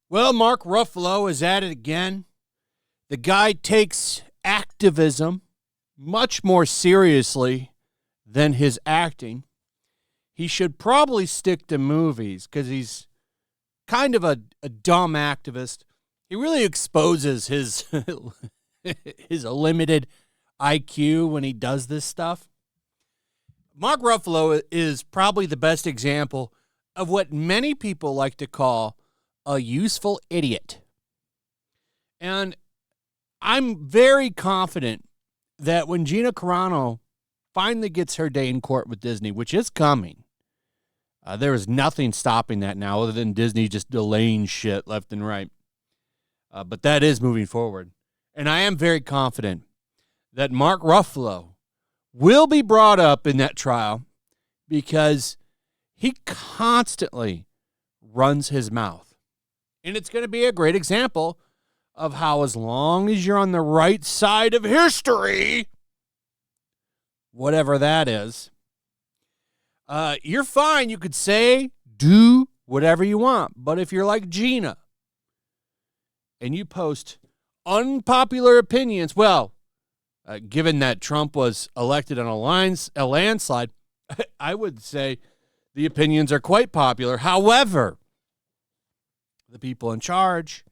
Well, Mark Ruffalo is at it again. The guy takes activism much more seriously than his acting. He should probably stick to movies because he's kind of a dumb activist. He really exposes his his limited IQ when he does this stuff. Mark Ruffalo is probably the best example of what many people like to call a useful idiot. And I'm very confident that when Gina Carano finally gets her day in court with Disney, which is coming, there is nothing stopping that now other than Disney just delaying shit left and right. But that is moving forward. And I am very confident that Mark Ruffalo will be brought up in that trial because he constantly runs his mouth. And it's going to be a great example of how as long as you're on the right side of history, whatever that is, you're fine. You could say, do whatever you want. But if you're like Gina and you post unpopular opinions, well, given that Trump was elected on a landslide, I would say the opinions are quite popular. However, the people in charge,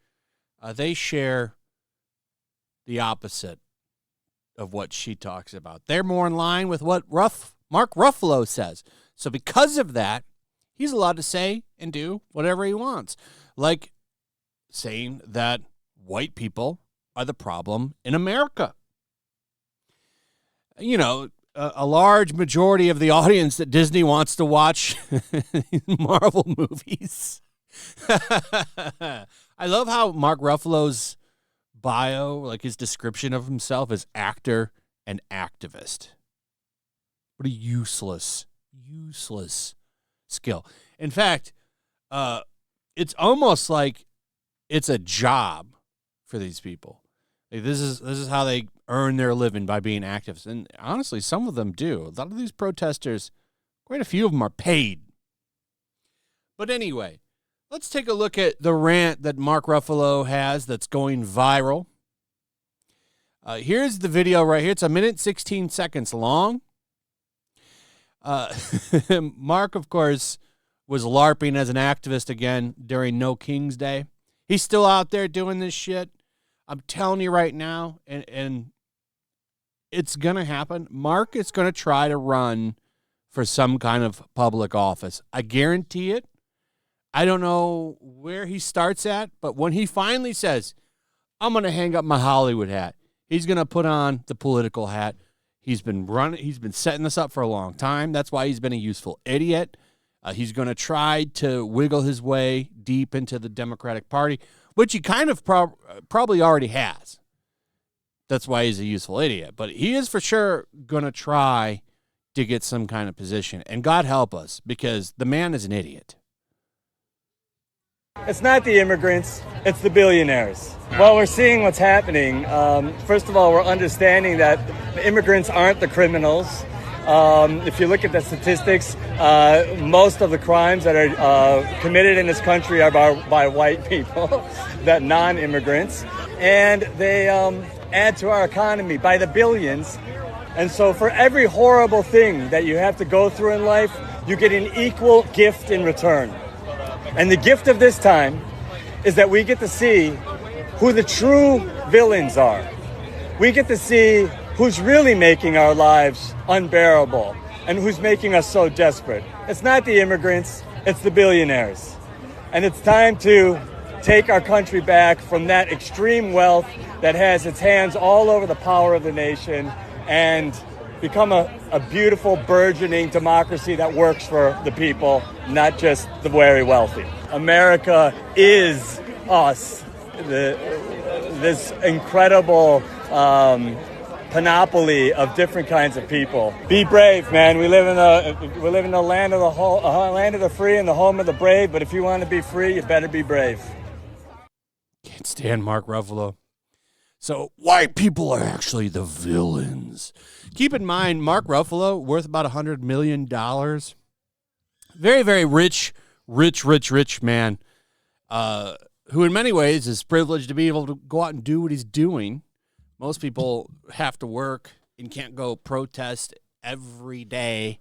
they share the opposite of what she talks about. They're more in line with what Mark Ruffalo says. So because of that, he's allowed to say and do whatever he wants. Like saying that white people are the problem in America. You know, a large majority of the audience that Disney wants to watch Marvel movies. I love how Mark Ruffalo's bio, like his description of himself, is actor and activist. What a useless skill. In fact, it's almost like it's a job for these people. Like this is how they earn their living, by being activists. And honestly, some of them do. A lot of these protesters, quite a few of them are paid. But anyway, let's take a look at the rant that Mark Ruffalo has that's going viral. Here's the video right here. It's 1 minute, 16 seconds long. Mark, of course, was LARPing as an activist again during No King's Day. He's still out there doing this shit. I'm telling you right now, and it's going to happen. Mark is going to try to run for some kind of public office. I guarantee it. I don't know where he starts at, but when he finally says, I'm going to hang up my Hollywood hat, he's going to put on the political hat. He's been setting this up for a long time. That's why he's been a useful idiot. He's going to try to wiggle his way deep into the Democratic Party, which he kind of probably already has. That's why he's a useful idiot. But he is for sure going to try to get some kind of position. And God help us, because the man is an idiot. It's not the immigrants, it's the billionaires. Well, we're seeing what's happening. First of all, we're understanding that the immigrants aren't the criminals. If you look at the statistics, most of the crimes that are committed in this country are by white people, that non-immigrants, and they add to our economy by the billions. And so for every horrible thing that you have to go through in life, you get an equal gift in return. And the gift of this time is that we get to see who the true villains are. We get to see who's really making our lives unbearable and who's making us so desperate. It's not the immigrants, it's the billionaires. And it's time to take our country back from that extreme wealth that has its hands all over the power of the nation and become a beautiful, burgeoning democracy that works for the people, not just the very wealthy. America is us, this incredible panoply of different kinds of people. Be brave, man. We live in the land of the free and the home of the brave. But if you want to be free, you better be brave. Can't stand Mark Ruffalo. So white people are actually the villains. Keep in mind, Mark Ruffalo, worth about $100 million. Very, very rich man, who in many ways is privileged to be able to go out and do what he's doing. Most people have to work and can't go protest every day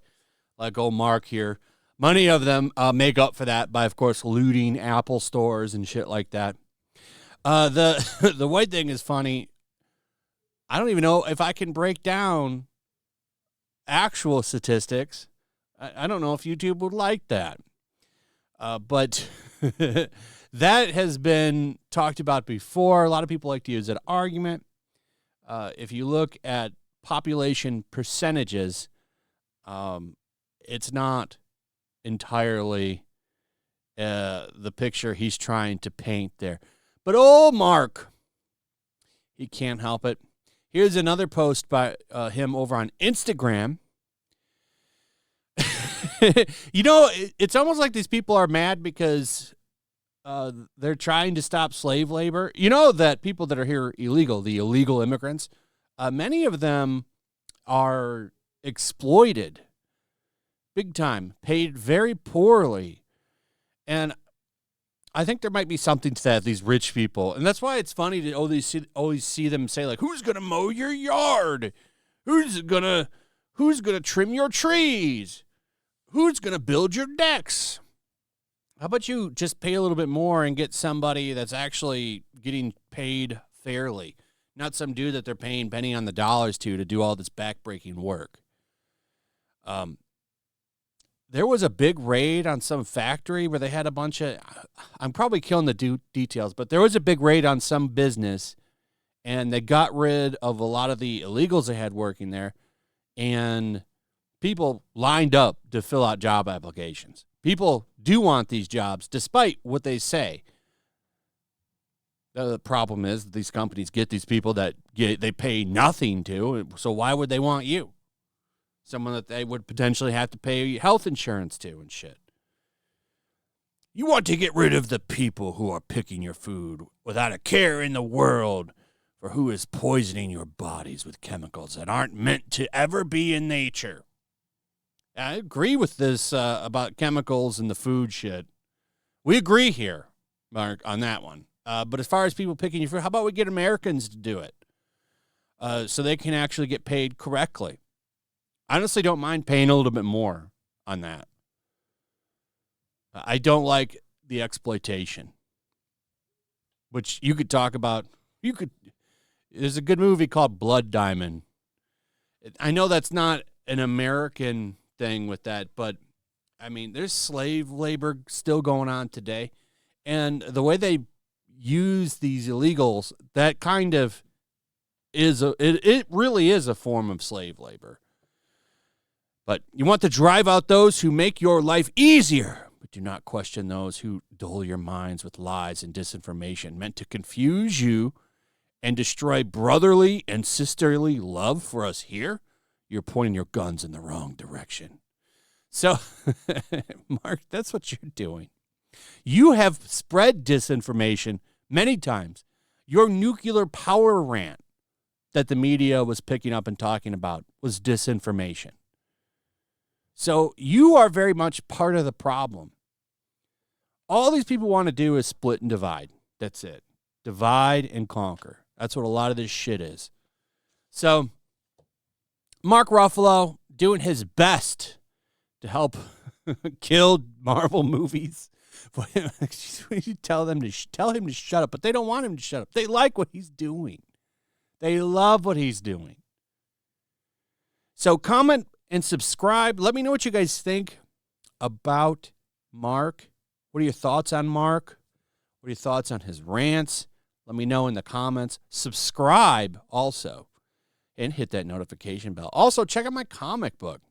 like old Mark here. Many of them make up for that by, of course, looting Apple stores and shit like that. The white thing is funny. I don't even know if I can break down actual statistics. I don't know if YouTube would like that. But that has been talked about before. A lot of people like to use that argument. If you look at population percentages, it's not entirely the picture he's trying to paint there. But old Mark, he can't help it. Here's another post by him over on Instagram. It's almost like these people are mad because they're trying to stop slave labor. You know that people that are here illegal, the illegal immigrants, many of them are exploited big time, paid very poorly. And I think there might be something to that, these rich people. And that's why it's funny to always see them say, like, who's going to mow your yard? Who's going to trim your trees? Who's going to build your decks? How about you just pay a little bit more and get somebody that's actually getting paid fairly, not some dude that they're paying penny on the dollars to do all this backbreaking work. There was a big raid on some factory where they had a bunch of, I'm probably killing the details, but there was a big raid on some business, and they got rid of a lot of the illegals they had working there, and people lined up to fill out job applications. People do want these jobs, despite what they say. The problem is that these companies get these people that they pay nothing to, so why would they want you? Someone that they would potentially have to pay health insurance to and shit. You want to get rid of the people who are picking your food without a care in the world for who is poisoning your bodies with chemicals that aren't meant to ever be in nature. I agree with this about chemicals and the food shit. We agree here, Mark, on that one. But as far as people picking your food, how about we get Americans to do it so they can actually get paid correctly? I honestly don't mind paying a little bit more on that. I don't like the exploitation, which you could talk about. There's a good movie called Blood Diamond. I know that's not an American thing with that, but I mean, there's slave labor still going on today. And the way they use these illegals, that kind of it really is a form of slave labor. But you want to drive out those who make your life easier, but do not question those who dull your minds with lies and disinformation meant to confuse you and destroy brotherly and sisterly love for us here. You're pointing your guns in the wrong direction. So, Mark, that's what you're doing. You have spread disinformation many times. Your nuclear power rant that the media was picking up and talking about was disinformation. So you are very much part of the problem. All these people want to do is split and divide. That's it. Divide and conquer. That's what a lot of this shit is. So Mark Ruffalo doing his best to help kill Marvel movies. You tell him to shut up, but they don't want him to shut up. They like what he's doing. They love what he's doing. So comment and subscribe. Let me know what you guys think about Mark. What are your thoughts on Mark? What are your thoughts on his rants? Let me know in the comments. Subscribe also and hit that notification bell. Also, check out my comic book.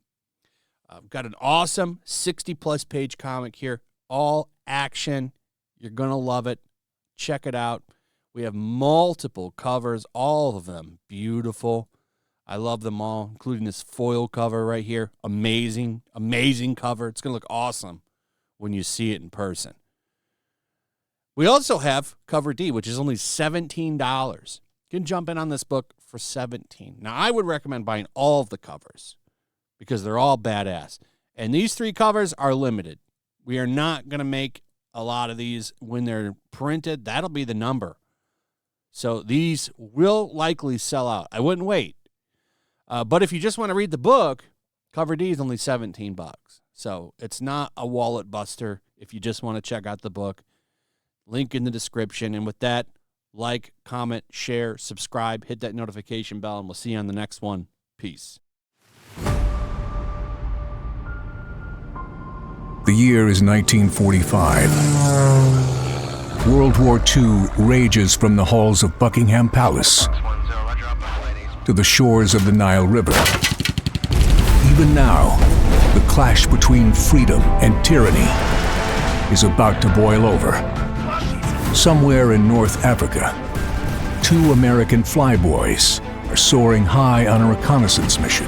I've got an awesome 60-plus page comic here. All action. You're going to love it. Check it out. We have multiple covers, all of them beautiful. I love them all, including this foil cover right here. Amazing, amazing cover. It's going to look awesome when you see it in person. We also have Cover D, which is only $17. can jump in on this book for $17. Now, I would recommend buying all of the covers because they're all badass. And these 3 covers are limited. We are not going to make a lot of these when they're printed. That'll be the number. So these will likely sell out. I wouldn't wait. But if you just want to read the book, cover D is only $17. So it's not a wallet buster if you just want to check out the book. Link in the description. And with that, like, comment, share, subscribe, hit that notification bell, and we'll see you on the next one. Peace. The year is 1945. World War II rages from the halls of Buckingham Palace to the shores of the Nile River. Even now, the clash between freedom and tyranny is about to boil over. Somewhere in North Africa, 2 American flyboys are soaring high on a reconnaissance mission,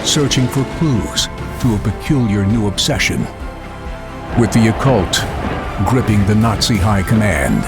searching for clues to a peculiar new obsession, with the occult gripping the Nazi high command.